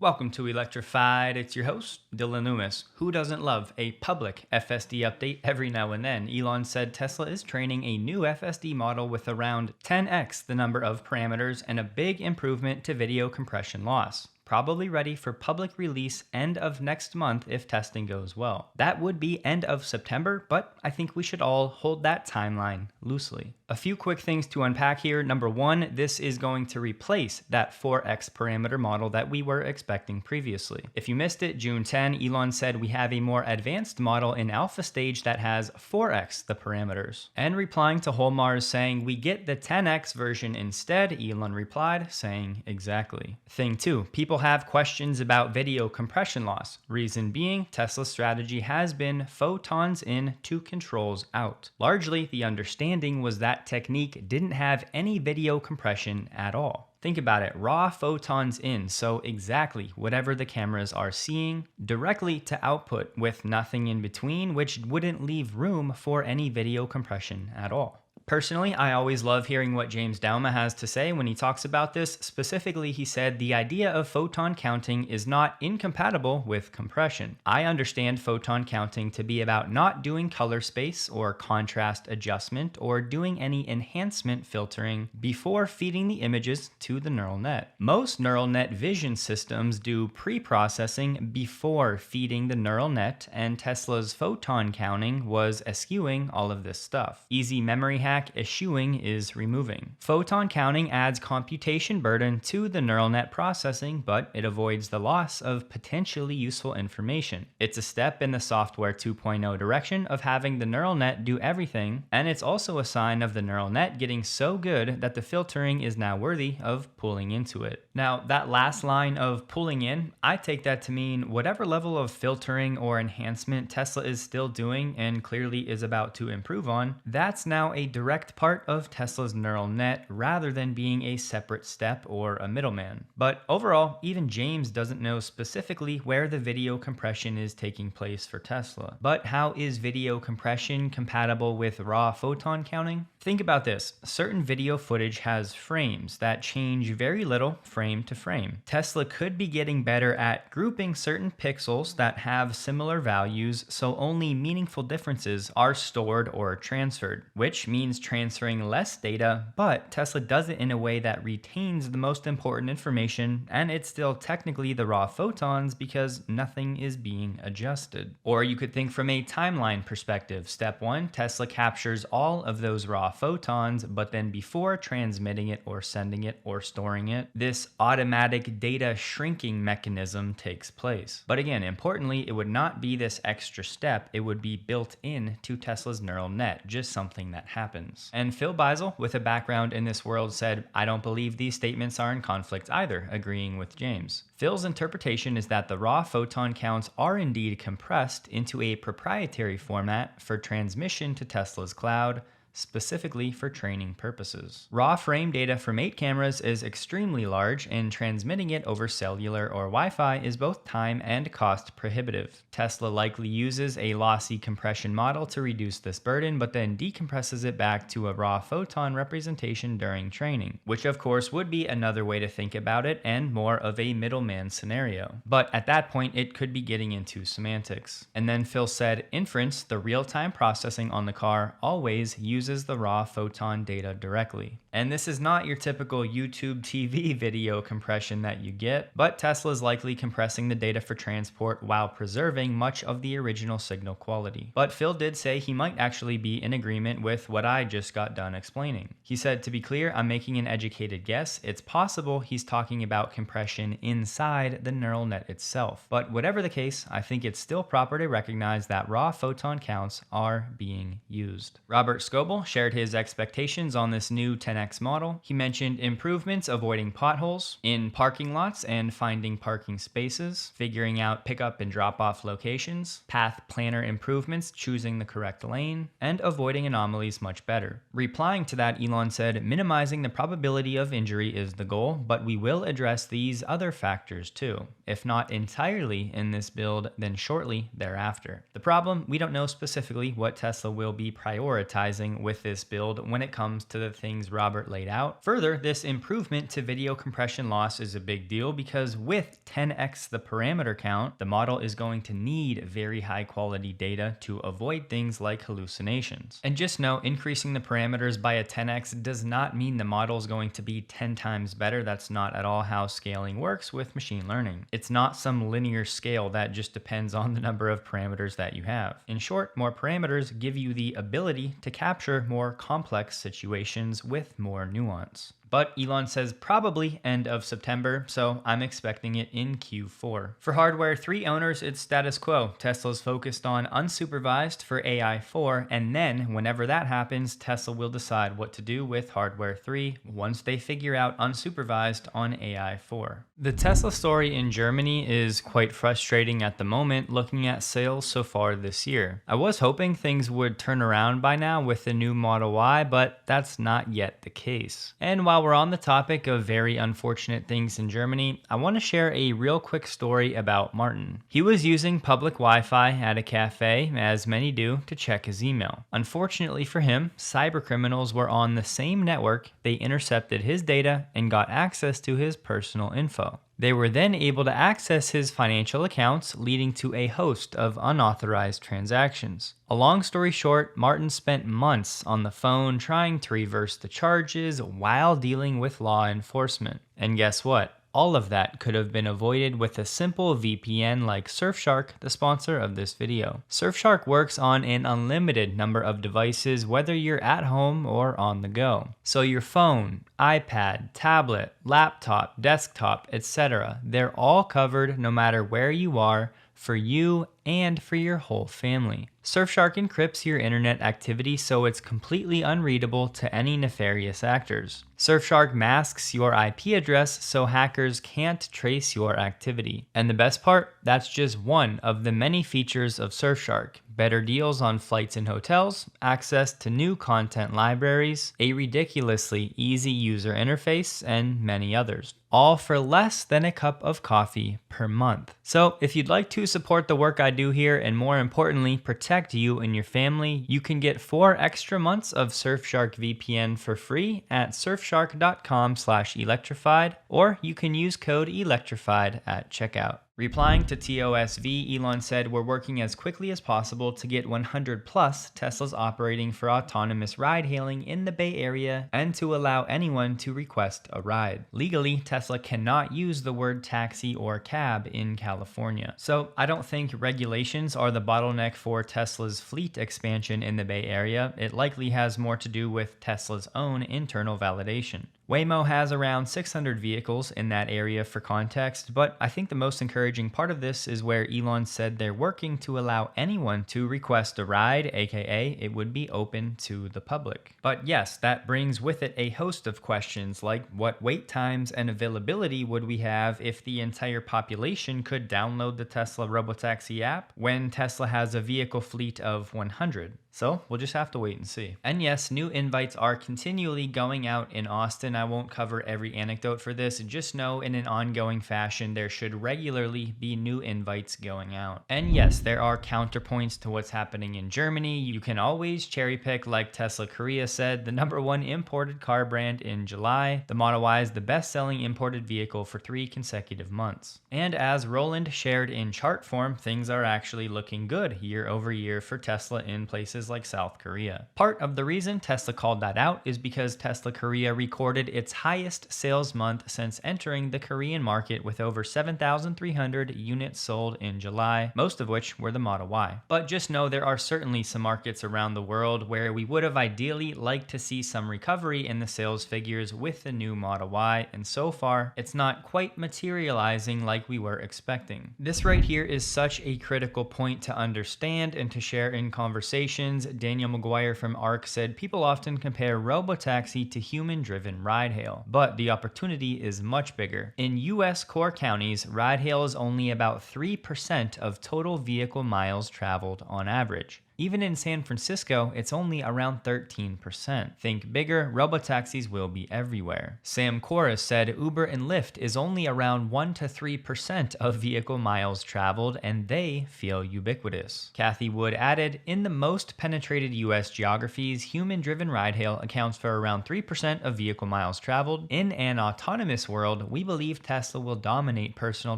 Welcome to Electrified. It's your host, Dylan Loomis. Who doesn't love a public FSD update every now and then? Elon said Tesla is training a new FSD model with around 10x the number of parameters and a big improvement to video compression loss. Probably ready for public release end of next month if testing goes well. That would be end of September, but I think we should all hold that timeline loosely. A few quick things to unpack here. Number one, this is going to replace that 4x parameter model that we were expecting previously. If you missed it, June 10, Elon said we have a more advanced model in alpha stage that has 4x the parameters. And replying to Holmar's saying we get the 10x version instead, Elon replied saying exactly. Thing two, people have questions about video compression loss. Reason being, Tesla's strategy has been photons in to controls out. Largely, the understanding was that technique didn't have any video compression at all. Think about it, raw photons in, so exactly whatever the cameras are seeing, directly to output with nothing in between, which wouldn't leave room for any video compression at all. Personally, I always love hearing what James Dauma has to say when he talks about this. Specifically, he said the idea of photon counting is not incompatible with compression. I understand photon counting to be about not doing color space or contrast adjustment or doing any enhancement filtering before feeding the images to the neural net. Most neural net vision systems do pre-processing before feeding the neural net, and Tesla's photon counting was eschewing all of this stuff. Easy memory hack: eschewing is removing. Photon counting adds computation burden to the neural net processing, but it avoids the loss of potentially useful information. It's a step in the software 2.0 direction of having the neural net do everything, and it's also a sign of the neural net getting so good that the filtering is now worthy of pulling into it. Now, that last line of pulling in, I take that to mean whatever level of filtering or enhancement Tesla is still doing and clearly is about to improve on, that's now a direct part of Tesla's neural net rather than being a separate step or a middleman. But overall, even James doesn't know specifically where the video compression is taking place for Tesla. But how is video compression compatible with raw photon counting? Think about this. Certain video footage has frames that change very little frame to frame. Tesla could be getting better at grouping certain pixels that have similar values so only meaningful differences are stored or transferred, which means transferring less data, but Tesla does it in a way that retains the most important information, and it's still technically the raw photons because nothing is being adjusted. Or you could think from a timeline perspective. Step one, Tesla captures all of those raw photons, but then before transmitting it or sending it or storing it, this automatic data shrinking mechanism takes place. But again, importantly, it would not be this extra step. It would be built in to Tesla's neural net, just something that happens. And Phil Beisel, with a background in this world, said, I don't believe these statements are in conflict either, agreeing with James. Phil's interpretation is that the raw photon counts are indeed compressed into a proprietary format for transmission to Tesla's cloud, specifically for training purposes. Raw frame data from 8 cameras is extremely large, and transmitting it over cellular or Wi-Fi is both time and cost prohibitive. Tesla likely uses a lossy compression model to reduce this burden, but then decompresses it back to a raw photon representation during training, which of course would be another way to think about it and more of a middleman scenario. But at that point, it could be getting into semantics. And then Phil said, inference, the real-time processing on the car, always uses the raw photon data directly. And this is not your typical YouTube TV video compression that you get, but Tesla is likely compressing the data for transport while preserving much of the original signal quality. But Phil did say he might actually be in agreement with what I just got done explaining. He said, to be clear, I'm making an educated guess. It's possible he's talking about compression inside the neural net itself. But whatever the case, I think it's still proper to recognize that raw photon counts are being used. Robert Scoble shared his expectations on this new 10x model. He mentioned improvements avoiding potholes in parking lots and finding parking spaces, figuring out pickup and drop-off locations, path planner improvements, choosing the correct lane, and avoiding anomalies much better. Replying to that, Elon said, minimizing the probability of injury is the goal, but we will address these other factors too. If not entirely in this build, then shortly thereafter. The problem, we don't know specifically what Tesla will be prioritizing with this build when it comes to the things Robert laid out. Further, this improvement to video compression loss is a big deal because with 10x the parameter count, the model is going to need very high quality data to avoid things like hallucinations. And just know, increasing the parameters by a 10x does not mean the model is going to be 10 times better. That's not at all how scaling works with machine learning. It's not some linear scale that just depends on the number of parameters that you have. In short, more parameters give you the ability to capture more complex situations with more nuance. But Elon says probably end of September, so I'm expecting it in Q4. For Hardware 3 owners, it's status quo. Tesla's focused on unsupervised for AI 4, and then whenever that happens, Tesla will decide what to do with Hardware 3 once they figure out unsupervised on AI 4. The Tesla story in Germany is quite frustrating at the moment looking at sales so far this year. I was hoping things would turn around by now with the new Model Y, but that's not yet the case. And while we're on the topic of very unfortunate things in Germany, I want to share a real quick story about Martin. He was using public Wi-Fi at a cafe, as many do, to check his email. Unfortunately for him, cybercriminals were on the same network. They intercepted his data and got access to his personal info. They were then able to access his financial accounts, leading to a host of unauthorized transactions. A long story short, Martin spent months on the phone trying to reverse the charges while dealing with law enforcement. And guess what? All of that could have been avoided with a simple VPN like Surfshark, the sponsor of this video. Surfshark works on an unlimited number of devices, whether you're at home or on the go. So your phone, iPad, tablet, laptop, desktop, etc., they're all covered no matter where you are, for you and for your whole family. Surfshark encrypts your internet activity so it's completely unreadable to any nefarious actors. Surfshark masks your IP address so hackers can't trace your activity. And the best part, that's just one of the many features of Surfshark. Better deals on flights and hotels, access to new content libraries, a ridiculously easy user interface, and many others. All for less than a cup of coffee per month. So if you'd like to support the work I do here and more importantly, protect you and your family, you can get 4 extra months of Surfshark VPN for free at surfshark.com/electrified, or you can use code electrified at checkout. Replying to TOSV, Elon said, "We're working as quickly as possible to get 100 plus Teslas operating for autonomous ride hailing in the Bay Area and to allow anyone to request a ride. Legally, Tesla cannot use the word taxi or cab in California. So I don't think regulations are the bottleneck for Tesla's fleet expansion in the Bay Area. It likely has more to do with Tesla's own internal validation." Waymo has around 600 vehicles in that area for context, but I think the most encouraging part of this is where Elon said they're working to allow anyone to request a ride, aka it would be open to the public. But yes, that brings with it a host of questions like what wait times and availability would we have if the entire population could download the Tesla Robotaxi app when Tesla has a vehicle fleet of 100? So we'll just have to wait and see. And yes, new invites are continually going out in Austin. I won't cover every anecdote for this. Just know in an ongoing fashion, there should regularly be new invites going out. And yes, there are counterpoints to what's happening in Germany. You can always cherry pick, like Tesla Korea said, the #1 imported car brand in July. The Model Y is the best-selling imported vehicle for 3 consecutive months. And as Roland shared in chart form, things are actually looking good year over year for Tesla in places like South Korea. Part of the reason Tesla called that out is because Tesla Korea recorded its highest sales month since entering the Korean market with over 7,300 units sold in July, most of which were the Model Y. But just know there are certainly some markets around the world where we would have ideally liked to see some recovery in the sales figures with the new Model Y, and so far it's not quite materializing like we were expecting. This right here is such a critical point to understand and to share in conversations. Daniel McGuire from ARC said, "People often compare Robotaxi to human-driven ride hail, but the opportunity is much bigger. In US core counties, ride hail is only about 3% of total vehicle miles traveled on average. Even in San Francisco, it's only around 13%. Think bigger, robotaxis will be everywhere. Sam Corris said Uber and Lyft is only around 1 to 3% of vehicle miles traveled, and they feel ubiquitous. Kathy Wood added, in the most penetrated US geographies, human-driven ride-hail accounts for around 3% of vehicle miles traveled. In an autonomous world, we believe Tesla will dominate personal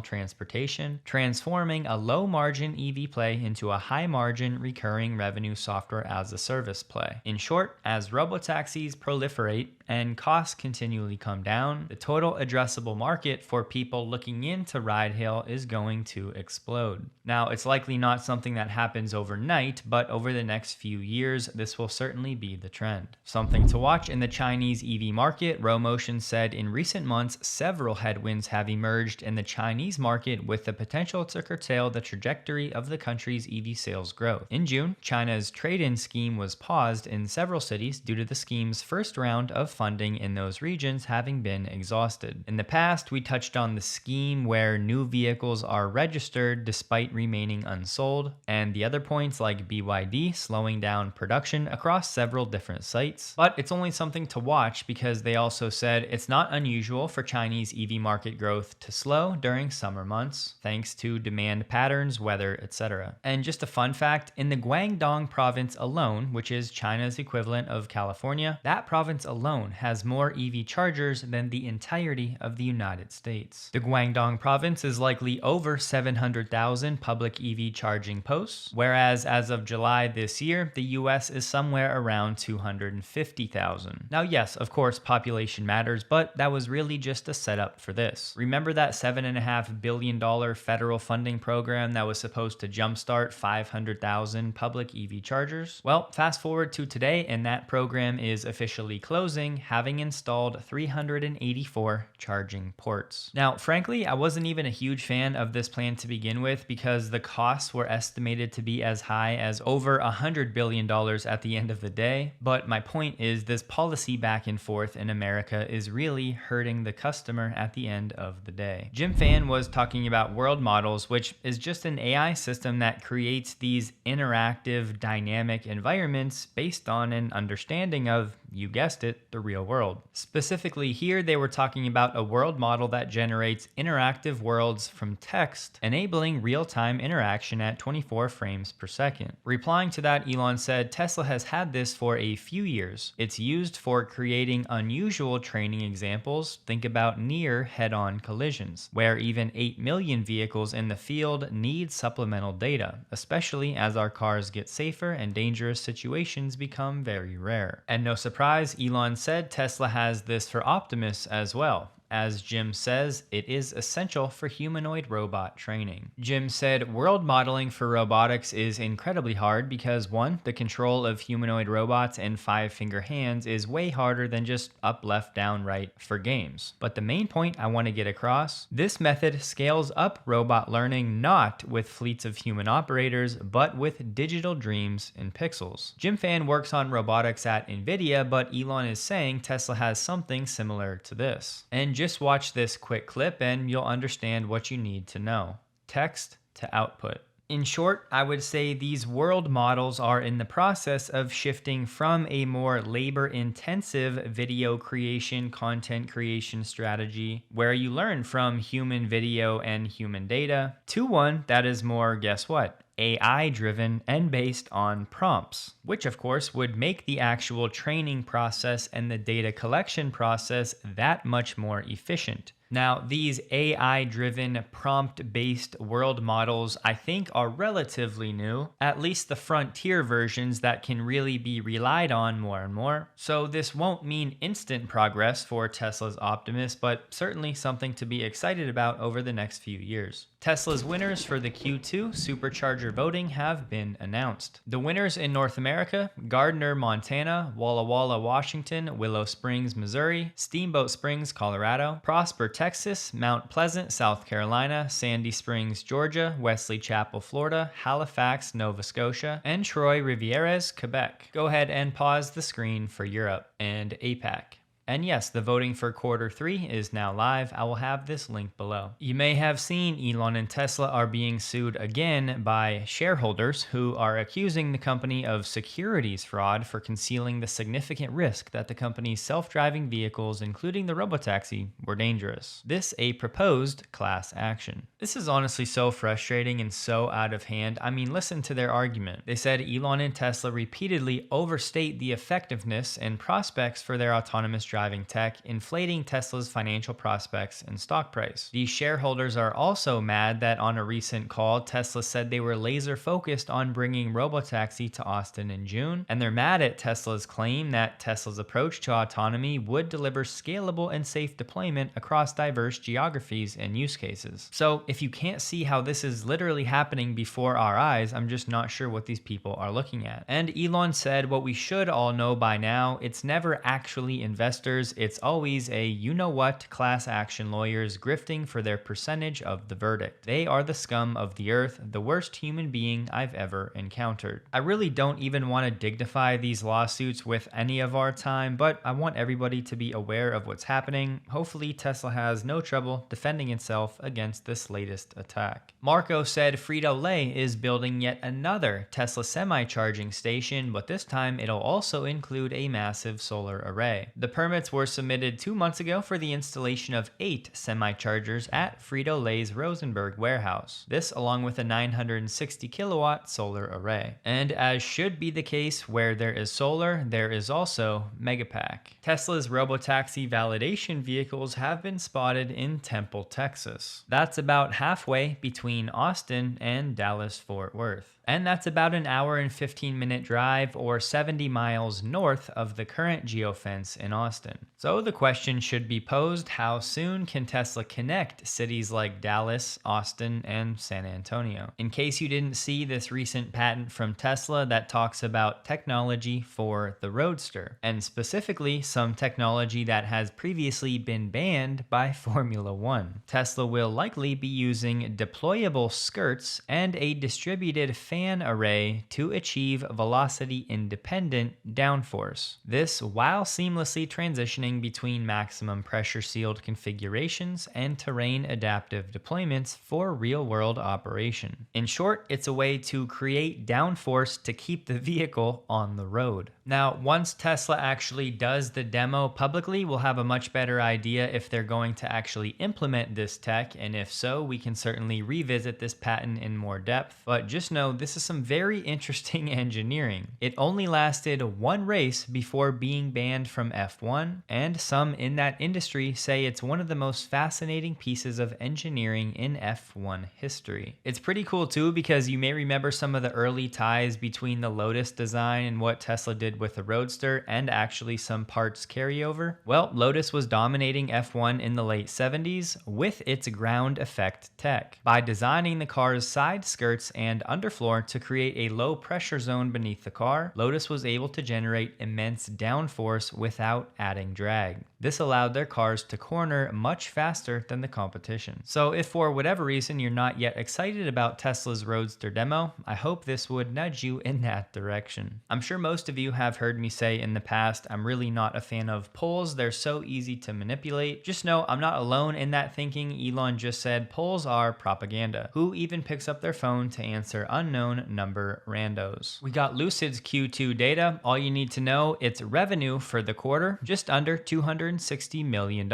transportation, transforming a low-margin EV play into a high-margin recurring revenue software as a service play. In short, as robotaxis proliferate and costs continually come down, the total addressable market for people looking into ride-hail is going to explode. Now, it's likely not something that happens overnight, but over the next few years, this will certainly be the trend. Something to watch in the Chinese EV market, Romotion said in recent months, several headwinds have emerged in the Chinese market with the potential to curtail the trajectory of the country's EV sales growth. In June, China's trade-in scheme was paused in several cities due to the scheme's first round of funding in those regions having been exhausted. In the past, we touched on the scheme where new vehicles are registered despite remaining unsold, and the other points like BYD slowing down production across several different sites. But it's only something to watch because they also said it's not unusual for Chinese EV market growth to slow during summer months, thanks to demand patterns, weather, etc. And just a fun fact, in the Guangdong province alone, which is China's equivalent of California, that province alone has more EV chargers than the entirety of the United States. The Guangdong province is likely over 700,000 public EV charging posts, whereas as of July this year, the US is somewhere around 250,000. Now yes, of course population matters, but that was really just a setup for this. Remember that $7.5 billion federal funding program that was supposed to jumpstart 500,000 public EV chargers? Well, fast forward to today and that program is officially closing, having installed 384 charging ports. Now, frankly, I wasn't even a huge fan of this plan to begin with because the costs were estimated to be as high as over $100 billion at the end of the day. But my point is this policy back and forth in America is really hurting the customer at the end of the day. Jim Fan was talking about world models, which is just an AI system that creates these interactive, dynamic environments based on an understanding of, you guessed it, the real world. Specifically here, they were talking about a world model that generates interactive worlds from text, enabling real-time interaction at 24 frames per second. Replying to that, Elon said, Tesla has had this for a few years. It's used for creating unusual training examples. Think about near head-on collisions, where even 8 million vehicles in the field need supplemental data, especially as our cars get safer and dangerous situations become very rare. And no surprise, Elon said Tesla has this for Optimus as well. As Jim says, it is essential for humanoid robot training. Jim said world modeling for robotics is incredibly hard because 1, the control of humanoid robots and 5-finger hands is way harder than just up, left, down, right for games. But the main point I want to get across, this method scales up robot learning not with fleets of human operators, but with digital dreams in pixels. Jim Fan works on robotics at NVIDIA, but Elon is saying Tesla has something similar to this. And just watch this quick clip and you'll understand what you need to know. Text to output. In short, I would say these world models are in the process of shifting from a more labor-intensive video creation, content creation strategy, where you learn from human video and human data, to one that is more, guess what? AI-driven and based on prompts, which of course would make the actual training process and the data collection process that much more efficient. Now, these AI-driven, prompt-based world models, I think, are relatively new, at least the frontier versions that can really be relied on more and more. So this won't mean instant progress for Tesla's Optimus, but certainly something to be excited about over the next few years. Tesla's winners for the Q2 Supercharger voting have been announced. The winners in North America: Gardner, Montana; Walla Walla, Washington; Willow Springs, Missouri; Steamboat Springs, Colorado; Prosper, Texas; Mount Pleasant, South Carolina; Sandy Springs, Georgia; Wesley Chapel, Florida; Halifax, Nova Scotia; and Troy Rivieres, Quebec. Go ahead and pause the screen for Europe and APAC. And yes, the voting for quarter 3 is now live. I will have this link below. You may have seen Elon and Tesla are being sued again by shareholders who are accusing the company of securities fraud for concealing the significant risk that the company's self-driving vehicles, including the Robotaxi, were dangerous. This a proposed class action. This is honestly so frustrating and so out of hand. I mean, listen to their argument. They said Elon and Tesla repeatedly overstate the effectiveness and prospects for their autonomous driving tech, inflating Tesla's financial prospects and stock price. These shareholders are also mad that on a recent call, Tesla said they were laser focused on bringing Robotaxi to Austin in June, and they're mad at Tesla's claim that Tesla's approach to autonomy would deliver scalable and safe deployment across diverse geographies and use cases. So if you can't see how this is literally happening before our eyes, I'm just not sure what these people are looking at. And Elon said what we should all know by now, it's never actually investors, it's always a you-know-what class action lawyers grifting for their percentage of the verdict. They are the scum of the earth, the worst human being I've ever encountered. I really don't even want to dignify these lawsuits with any of our time, but I want everybody to be aware of what's happening. Hopefully Tesla has no trouble defending itself against this latest attack. Marco said Frito-Lay is building yet another Tesla semi-charging station, but this time it'll also include a massive solar array. The permits were submitted 2 months ago for the installation of 8 semi-chargers at Frito-Lay's Rosenberg warehouse. This along with a 960 kilowatt solar array. And as should be the case where there is solar, there is also Megapack. Tesla's Robotaxi validation vehicles have been spotted in Temple, Texas. That's about halfway between Austin and Dallas-Fort Worth. And that's about an hour and 15-minute drive or 70 miles north of the current geofence in Austin. So the question should be posed, how soon can Tesla connect cities like Dallas, Austin, and San Antonio? In case you didn't see this recent patent from Tesla that talks about technology for the Roadster, and specifically some technology that has previously been banned by Formula One. Tesla will likely be using deployable skirts and a distributed fan array to achieve velocity-independent downforce. This while seamlessly transitioning between maximum pressure-sealed configurations and terrain-adaptive deployments for real-world operation. In short, it's a way to create downforce to keep the vehicle on the road. Now, once Tesla actually does the demo publicly, we'll have a much better idea if they're going to actually implement this tech, and if so, we can certainly revisit this patent in more depth. But just know this is some very interesting engineering. It only lasted 1 race before being banned from F1, and some in that industry say it's one of the most fascinating pieces of engineering in F1 history. It's pretty cool too because you may remember some of the early ties between the Lotus design and what Tesla did with the Roadster, and actually some parts carryover. Well, Lotus was dominating F1 in the late 70s with its ground effect tech. By designing the car's side skirts and underfloor to create a low pressure zone beneath the car, Lotus was able to generate immense downforce without adding drag. This allowed their cars to corner much faster than the competition. So if for whatever reason you're not yet excited about Tesla's Roadster demo, I hope this would nudge you in that direction. I'm sure most of you have heard me say in the past, I'm really not a fan of polls. They're so easy to manipulate. Just know I'm not alone in that thinking. Elon just said polls are propaganda. Who even picks up their phone to answer unknown number randos? We got Lucid's Q2 data. All you need to know, it's revenue for the quarter, just under $260 million.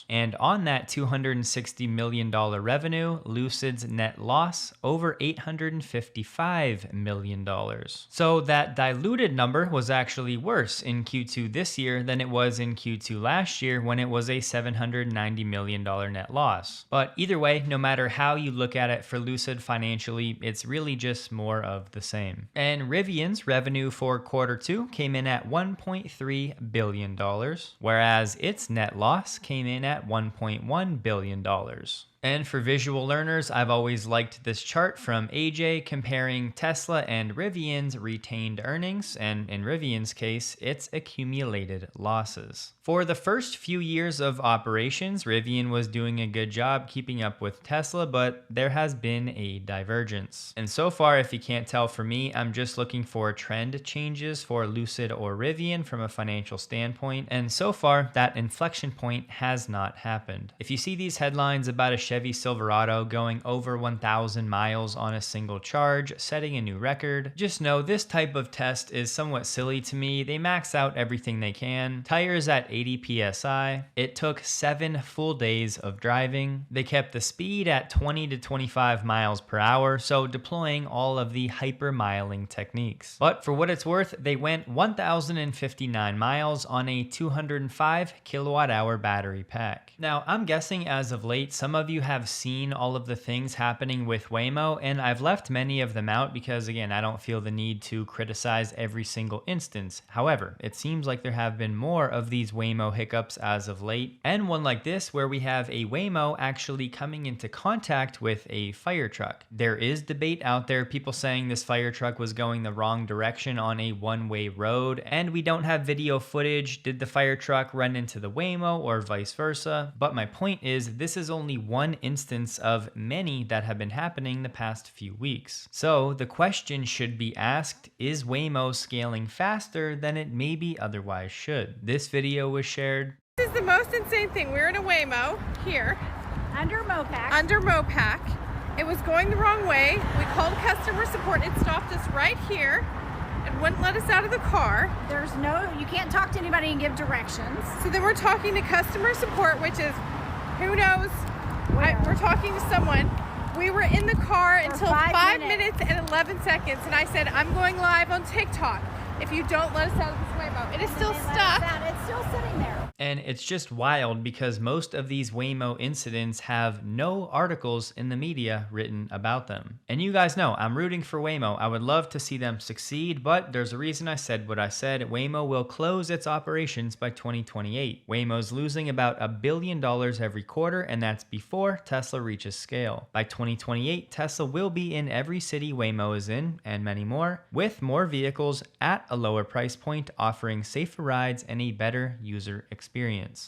And on that $260 million revenue, Lucid's net loss over $855 million. So that diluted number was actually worse in Q2 this year than it was in Q2 last year when it was a $790 million net loss. But either way, no matter how you look at it for Lucid financially, it's really just more of the same. And Rivian's revenue for quarter 2 came in at $1.3 billion, whereas its net loss came in at $1.1 billion. And for visual learners, I've always liked this chart from AJ comparing Tesla and Rivian's retained earnings, and in Rivian's case, its accumulated losses. For the first few years of operations, Rivian was doing a good job keeping up with Tesla, but there has been a divergence. And so far, if you can't tell from me, I'm just looking for trend changes for Lucid or Rivian from a financial standpoint, and so far, that inflection point has not happened. If you see these headlines about a Chevy Silverado going over 1,000 miles on a single charge, setting a new record, just know this type of test is somewhat silly to me. They max out everything they can. Tires at 80 psi. It took 7 full days of driving. They kept the speed at 20 to 25 miles per hour, so deploying all of the hypermiling techniques. But for what it's worth, they went 1,059 miles on a 205 kilowatt hour battery pack. Now, I'm guessing as of late, some of you have seen all of the things happening with Waymo, and I've left many of them out because, again, I don't feel the need to criticize every single instance. However, it seems like there have been more of these Waymo hiccups as of late, and one like this where we have a Waymo actually coming into contact with a fire truck. There is debate out there, people saying this fire truck was going the wrong direction on a one-way road, and we don't have video footage. Did the fire truck run into the Waymo or vice versa? But my point is, this is only one instance of many that have been happening the past few weeks. So the question should be asked, is Waymo scaling faster than it maybe otherwise should? This video was shared. This is the most insane thing. We're in a Waymo here. Under Mopac. Under Mopac. It was going the wrong way. We called customer support. It stopped us right here and wouldn't let us out of the car. You can't talk to anybody and give directions. So then we're talking to customer support, which is, who knows? We're talking to someone. We were in the car until 5 minutes and 11 seconds, and I said, I'm going live on TikTok if you don't let us out of this Waymo. It is still stuck. It's still sitting there. And it's just wild because most of these Waymo incidents have no articles in the media written about them. And you guys know I'm rooting for Waymo. I would love to see them succeed, but there's a reason I said what I said. Waymo will close its operations by 2028. Waymo's losing about $1 billion every quarter, and that's before Tesla reaches scale. By 2028, Tesla will be in every city Waymo is in, and many more, with more vehicles at a lower price point, offering safer rides and a better user experience.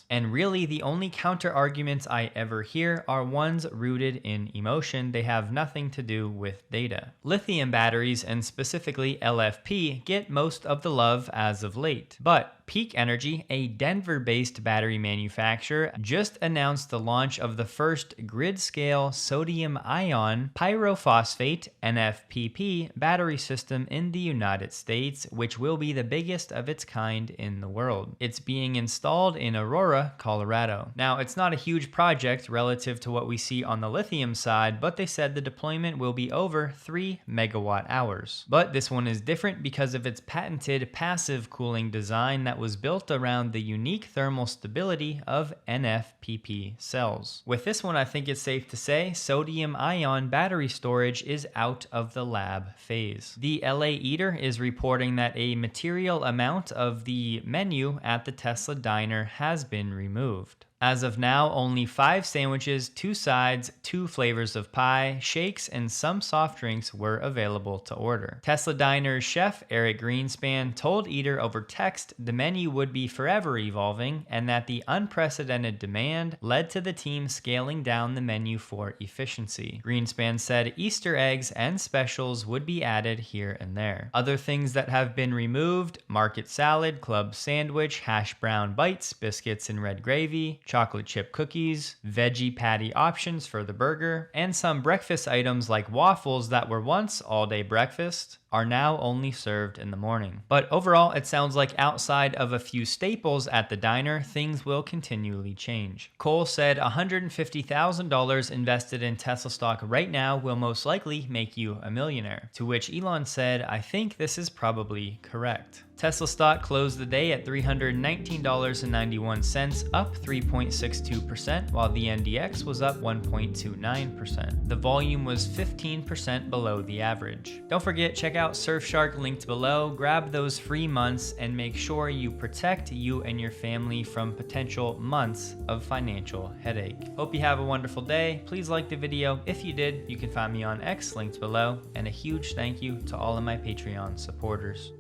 And really, the only counter arguments I ever hear are ones rooted in emotion. They have nothing to do with data. Lithium batteries, and specifically LFP, get most of the love as of late. But Peak Energy, a Denver-based battery manufacturer, just announced the launch of the first grid-scale sodium-ion pyrophosphate NFPP battery system in the United States, which will be the biggest of its kind in the world. It's being installed in Aurora, Colorado. Now, it's not a huge project relative to what we see on the lithium side, but they said the deployment will be over 3 megawatt hours. But this one is different because of its patented passive cooling design that was built around the unique thermal stability of NFPP cells. With this one, I think it's safe to say sodium-ion battery storage is out of the lab phase. The LA Eater is reporting that a material amount of the menu at the Tesla diner has been removed. As of now, only 5 sandwiches, 2 sides, 2 flavors of pie, shakes, and some soft drinks were available to order. Tesla Diner's chef Eric Greenspan told Eater over text the menu would be forever evolving, and that the unprecedented demand led to the team scaling down the menu for efficiency. Greenspan said Easter eggs and specials would be added here and there. Other things that have been removed: market salad, club sandwich, hash brown bites, biscuits and red gravy, chocolate chip cookies, veggie patty options for the burger, and some breakfast items like waffles that were once all-day breakfast are now only served in the morning. But overall, it sounds like outside of a few staples at the diner, things will continually change. Cole said $150,000 invested in Tesla stock right now will most likely make you a millionaire, to which Elon said, I think this is probably correct. Tesla stock closed the day at $319.91, up 3.62%, while the NDX was up 1.29%. The volume was 15% below the average. Don't forget, check out Surfshark linked below, grab those free months, and make sure you protect you and your family from potential months of financial headache. Hope you have a wonderful day. Please like the video. If you did, you can find me on X linked below, and a huge thank you to all of my Patreon supporters.